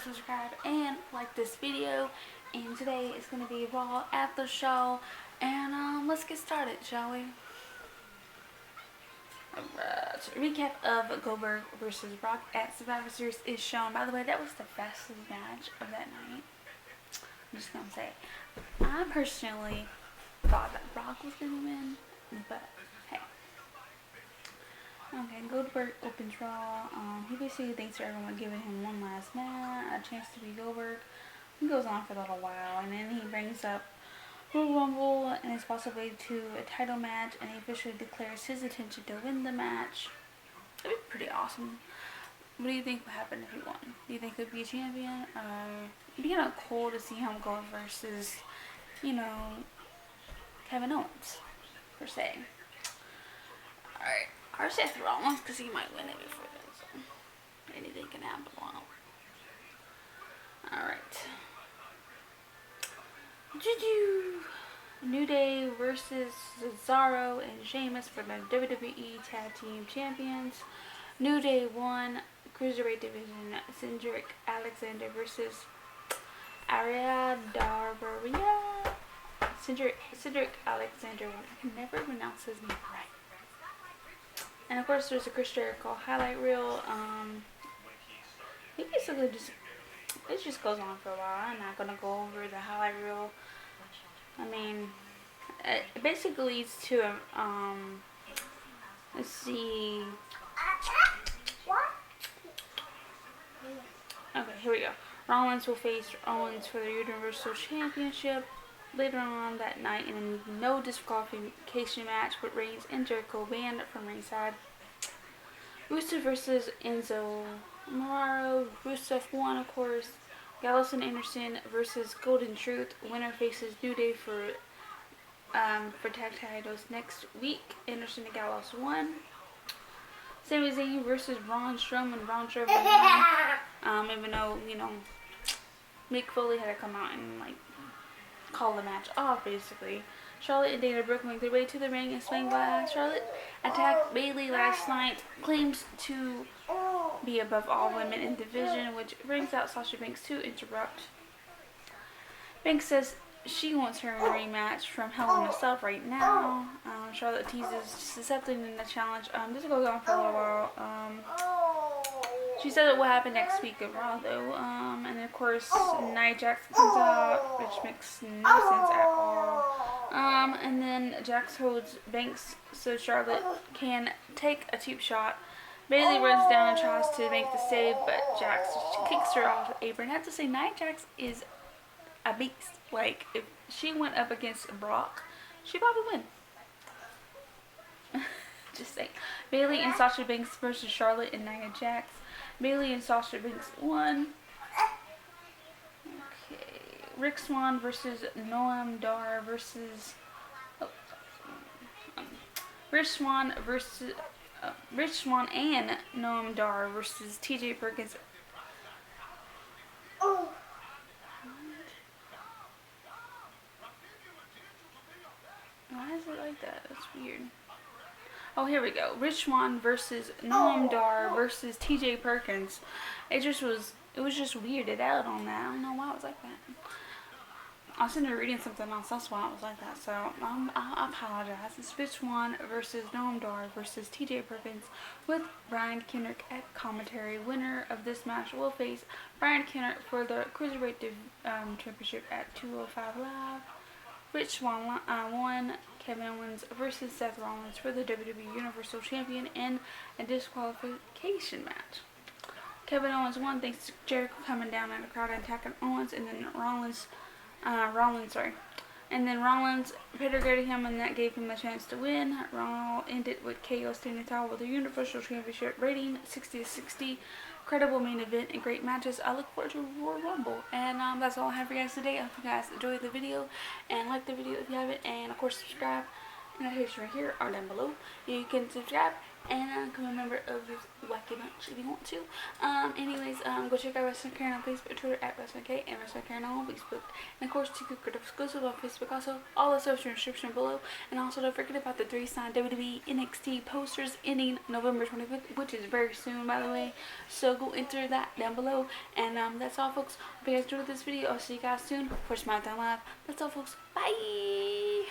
subscribe, and like this video. And today is going to be RAW Aftershow. And let's get started, shall we? Alright, recap of Goldberg versus Brock at Survivor Series is shown. By the way, that was the fastest match of that night. I'm just going to say, I personally thought that Brock was going to win, but hey. Okay, Goldberg opens Raw. He basically thanks for everyone giving him one last match, a chance to be Goldberg. He goes on for a little while, and then he brings up Royal Rumble and his possibility to a title match, and he officially declares his intention to win the match. That'd be pretty awesome. What do you think would happen if he won? Do you think he'd be a champion? It'd be kind of cool to see him go versus, you know, Kevin Owens, per se. Alright. Or Seth Rollins, because he might win it before then, so anything can happen. Alright. New Day versus Cesaro and Sheamus for the WWE Tag Team Champions. New Day won Cruiserweight Division. Cedric Alexander versus Aria Darbaria. Cedric Alexander. I can never pronounce his name right. And of course, there's a Chris Jericho highlight reel. He basically it just goes on for a while. I'm not gonna go over the highlight reel. I mean, it basically leads to let's see. Okay, here we go. Rollins will face Owens for the Universal Championship later on that night in a no disqualification match with Reigns and Jericho banned from ringside. Rusev versus Enzo Moraro. Rusev won, of course. Gallows and Anderson versus Golden Truth. Winner faces New Day for tag titles next week. Anderson and Gallows won. Sami Zayn versus Braun Strowman. Braun Strowman won. Even though, you know, Mick Foley had to come out and like call the match off, basically. Charlotte and Dana Brooke make their way to the ring and swing by. Charlotte attacked Bayley last night, claims to be above all women in the division, which brings out Sasha Banks to interrupt. Banks says she wants her rematch from Hell in a Cell right now. Charlotte teases accepting the challenge. This goes on for a little while. She said it will happen next week at Raw, though. And then, of course, Nia Jax comes out, which makes no sense at all. And then Jax holds Banks so Charlotte can take a cheap shot. Bayley runs down and tries to make the save, but Jax kicks her off the apron. I have to say, Nia Jax is a beast. Like, if she went up against Brock, she'd probably win. Just saying. Bayley and Sasha Banks versus Charlotte and Nia Jax. Bayley and Sasha Banks won. Okay. Rick Swann versus Noam Dar versus Rich Swann and Noam Dar versus TJ Perkins. Why is it like that? That's weird. Oh, here we go. Rich Swann versus Noam Dar versus TJ Perkins. It was just weirded out on that. I don't know why it was like that. I was sitting there reading something else. That's why it was like that. So, I apologize. It's Rich Swann versus Noam Dar versus TJ Perkins with Brian Kendrick at commentary. Winner of this match will face Brian Kendrick for the Cruiserweight Championship at 205 Live. Rich Swann won. Kevin Owens versus Seth Rollins for the WWE Universal Champion in a disqualification match. Kevin Owens won thanks to Jericho coming down in the crowd and attacking Owens, and then Rollins penetrated him, and that gave him a chance to win. Raw ended with KO standing tall with the Universal Championship rating 60-60. Incredible main event and great matches. I look forward to Royal Rumble. And that's all I have for you guys today. I hope you guys enjoyed the video and like the video if you haven't. And of course subscribe. And the picture right here or down below. You can subscribe and become a member of this wacky bunch if you want to. Anyways, go check out Wrestling Karen on Facebook, Twitter at Wrestling K, and Wrestling Karen on Facebook. And of course, to get exclusive on Facebook, also all the stuff in the description below. And also don't forget about the 3 signed WWE NXT posters ending November 25th, which is very soon, by the way. So go enter that down below. And that's all, folks. Hope you guys enjoyed this video. I'll see you guys soon for SmackDown Live. That's all, folks. Bye.